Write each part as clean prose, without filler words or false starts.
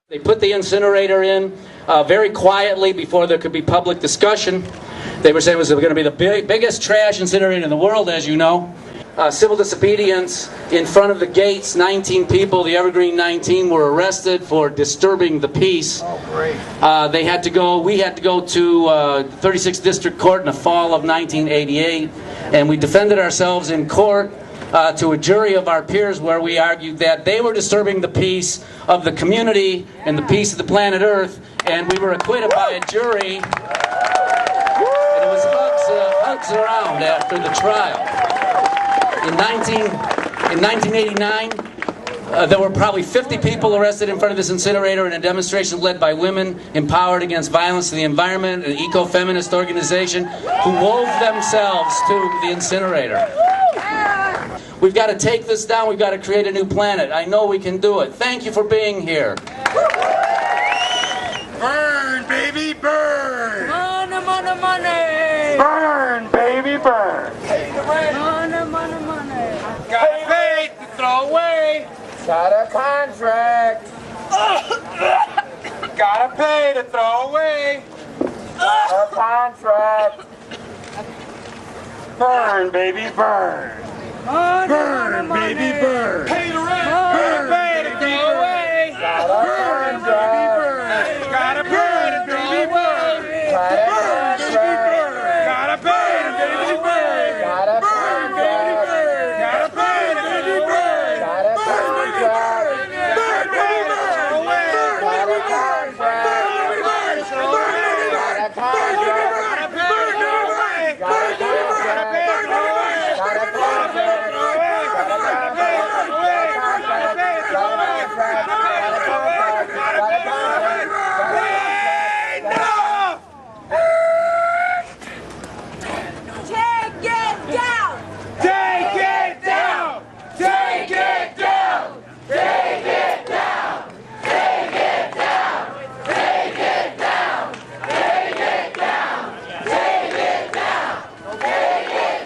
They put the incinerator in very quietly before there could be public discussion. They were saying it was going to be the biggest trash incinerator in the world, as you know. Civil disobedience in front of the gates. 19 people, the Evergreen 19, were arrested for disturbing the peace. Oh, great. We had to go to 36th District Court in the fall of 1988, and we defended ourselves in court to a jury of our peers, where we argued that they were disturbing the peace of the community and the peace of the planet Earth, and we were acquitted by a jury, and it was hugs around after the trial. In 1989, there were probably 50 people arrested in front of this incinerator in a demonstration led by Women Empowered Against Violence to the Environment, an eco-feminist organization who wove themselves to the incinerator. We've got to take this down. We've got to create a new planet. I know we can do it. Thank you for being here. Burn, baby, burn! Money, money, money! Burn, baby, burn! Money, money, money! Gotta pay to throw away! Got a contract! Gotta pay to throw away! A contract! Burn, baby, burn! Burn, baby, burn! Pay the rent! Gotta pay to throw away! Burn, baby, burn! Gotta pay to throw away! Burn, baby, burn! Gotta pay to baby, burn! Burn, baby, burn! Gotta pay to baby, burn! Burn, baby, burn! Burn, baby, burn! Burn, baby, burn! Burn, baby, burn! Burn, baby, burn! Burn, baby, burn! Burn,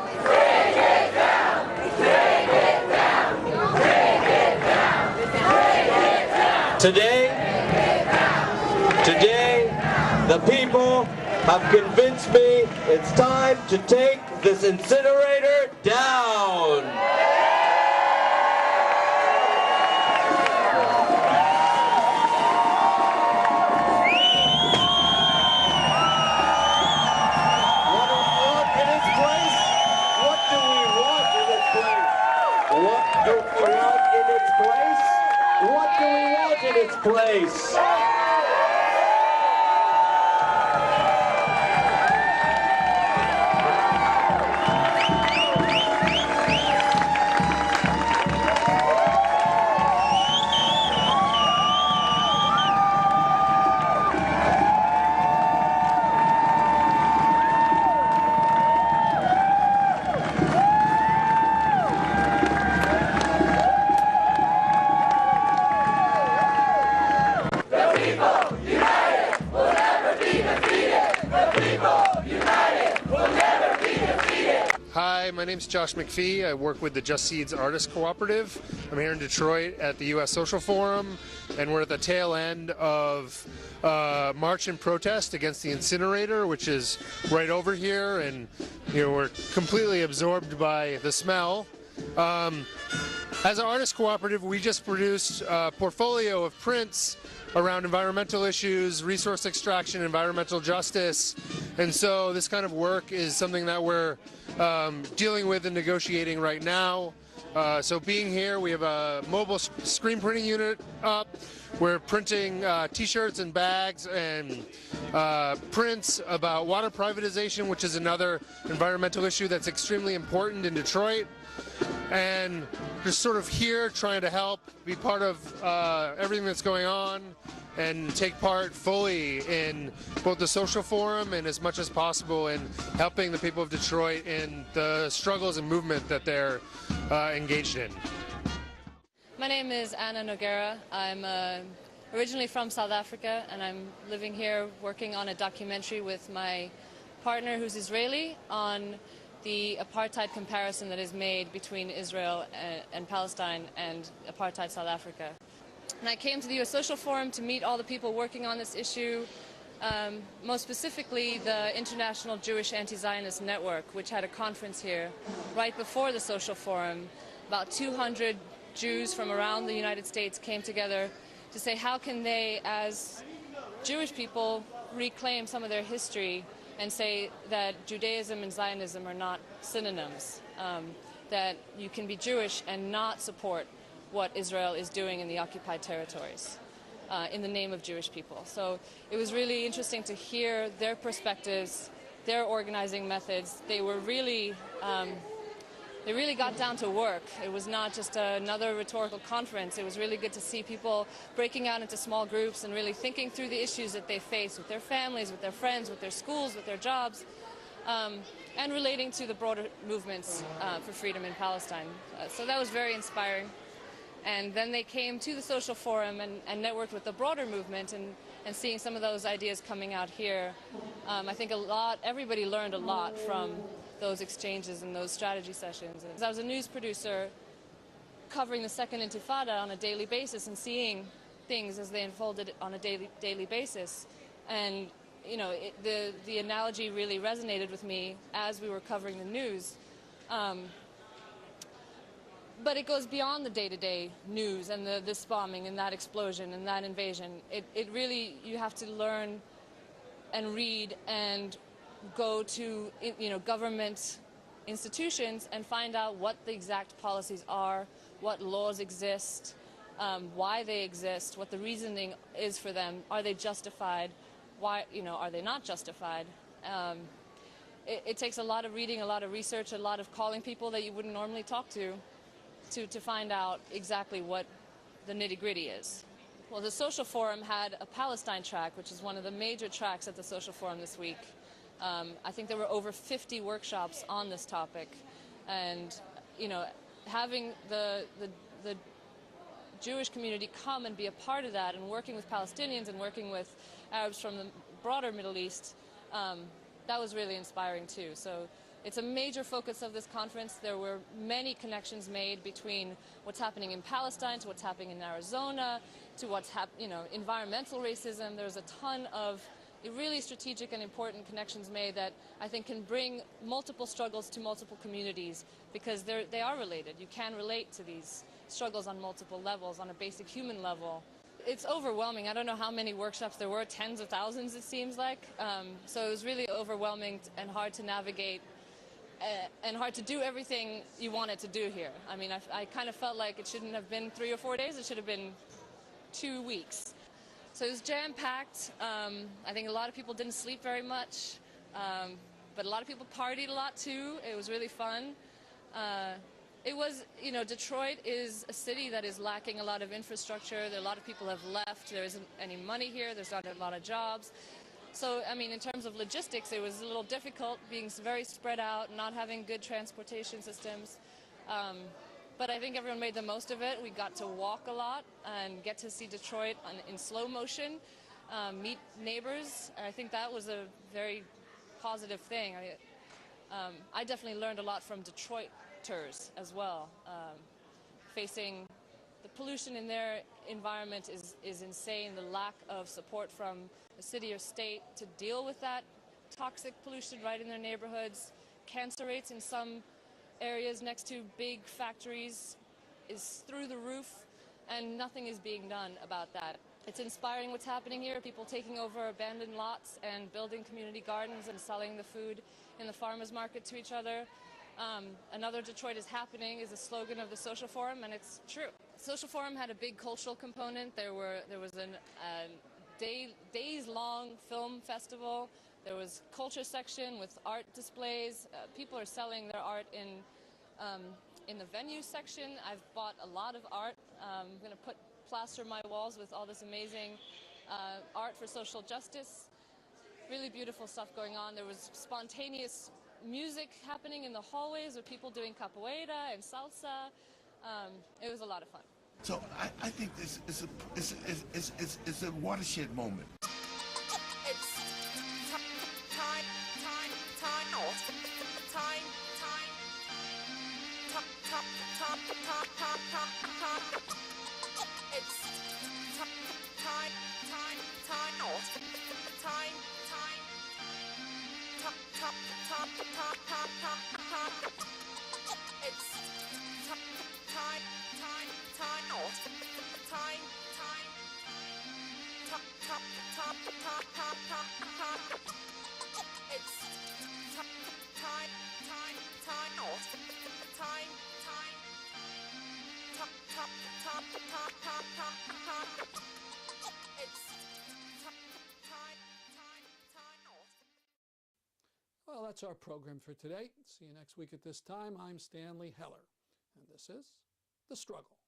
baby, burn! Burn, baby, Today, the people have convinced me it's time to take this incinerator down. What do we want in its place? What do we want in its place? What do we want in its place? What do we want in its place? Hi, my name is Josh McPhee. I work with the Just Seeds Artist Cooperative. I'm here in Detroit at the U.S. Social Forum, and we're at the tail end of march and protest against the incinerator, which is right over here, and we're completely absorbed by the smell. As an artist cooperative, we just produced a portfolio of prints around environmental issues, resource extraction, environmental justice, and so this kind of work is something that we're dealing with and negotiating right now. So being here, we have a mobile screen printing unit up. We're printing t-shirts and bags and prints about water privatization, which is another environmental issue that's extremely important in Detroit. And just sort of here trying to help be part of everything that's going on and take part fully in both the social forum and as much as possible in helping the people of Detroit in the struggles and movement that they're engaged in. My name is Anna Noguera. I'm originally from South Africa, and I'm living here working on a documentary with my partner who's Israeli on the apartheid comparison that is made between Israel and Palestine and apartheid South Africa. And I came to the U.S. Social Forum to meet all the people working on this issue, most specifically the International Jewish Anti-Zionist Network, which had a conference here right before the Social Forum. About 200 Jews from around the United States came together to say how can they, as Jewish people, reclaim some of their history and say that Judaism and Zionism are not synonyms, that you can be Jewish and not support what Israel is doing in the occupied territories in the name of Jewish people. So it was really interesting to hear their perspectives, their organizing methods. They really got down to work. It was not just another rhetorical conference. It was really good to see people breaking out into small groups and really thinking through the issues that they face with their families, with their friends, with their schools, with their jobs, and relating to the broader movements for freedom in Palestine. So that was very inspiring. And then they came to the Social Forum and networked with the broader movement, and seeing some of those ideas coming out here. I think everybody learned a lot from those exchanges and those strategy sessions. I was a news producer covering the Second Intifada on a daily basis and seeing things as they unfolded on a daily basis. And you know, the analogy really resonated with me as we were covering the news. But it goes beyond the day-to-day news and this bombing and that explosion and that invasion. It really, you have to learn and read and go to, you know, government institutions and find out what the exact policies are, what laws exist, why they exist, what the reasoning is for them. Are they justified? Why, you know, are they not justified? It takes a lot of reading, a lot of research, a lot of calling people that you wouldn't normally talk to find out exactly what the nitty-gritty is. Well, the Social Forum had a Palestine track, which is one of the major tracks at the Social Forum this week. I think there were over 50 workshops on this topic, and you know, having the Jewish community come and be a part of that, and working with Palestinians and working with Arabs from the broader Middle East, that was really inspiring too. So it's a major focus of this conference. There were many connections made between what's happening in Palestine to what's happening in Arizona to what's environmental racism. There's a ton of really strategic and important connections made that I think can bring multiple struggles to multiple communities, because they are related. You can relate to these struggles on multiple levels, on a basic human level. It's overwhelming. I don't know how many workshops there were, tens of thousands it seems like. So it was really overwhelming and hard to navigate and hard to do everything you wanted to do here. I mean, I kind of felt like it shouldn't have been 3 or 4 days, it should have been 2 weeks. So it was jam-packed. I think a lot of people didn't sleep very much, but a lot of people partied a lot too. It was really fun. It was, you know, Detroit is a city that is lacking a lot of infrastructure. A lot of people have left. There isn't any money here. There's not a lot of jobs. So, I mean, in terms of logistics, it was a little difficult being very spread out, not having good transportation systems. But I think everyone made the most of it. We got to walk a lot and get to see Detroit in slow motion, meet neighbors. I think that was a very positive thing. I definitely learned a lot from Detroiters as well. Facing the pollution in their environment is insane. The lack of support from the city or state to deal with that toxic pollution right in their neighborhoods. Cancer rates in some areas next to big factories is through the roof, and nothing is being done about that. It's inspiring what's happening here, people taking over abandoned lots and building community gardens and selling the food in the farmers market to each other. Another Detroit is happening is a slogan of the Social Forum, and it's true. Social Forum had a big cultural component. There was a days-long film festival. There was culture section with art displays. People are selling their art in the venue section. I've bought a lot of art. I'm going to plaster my walls with all this amazing art for social justice. Really beautiful stuff going on. There was spontaneous music happening in the hallways with people doing capoeira and salsa. It was a lot of fun. So I think this is a watershed moment. It's Well, that's our program for today. See you next week at this time. I'm Stanley Heller, and this is The Struggle.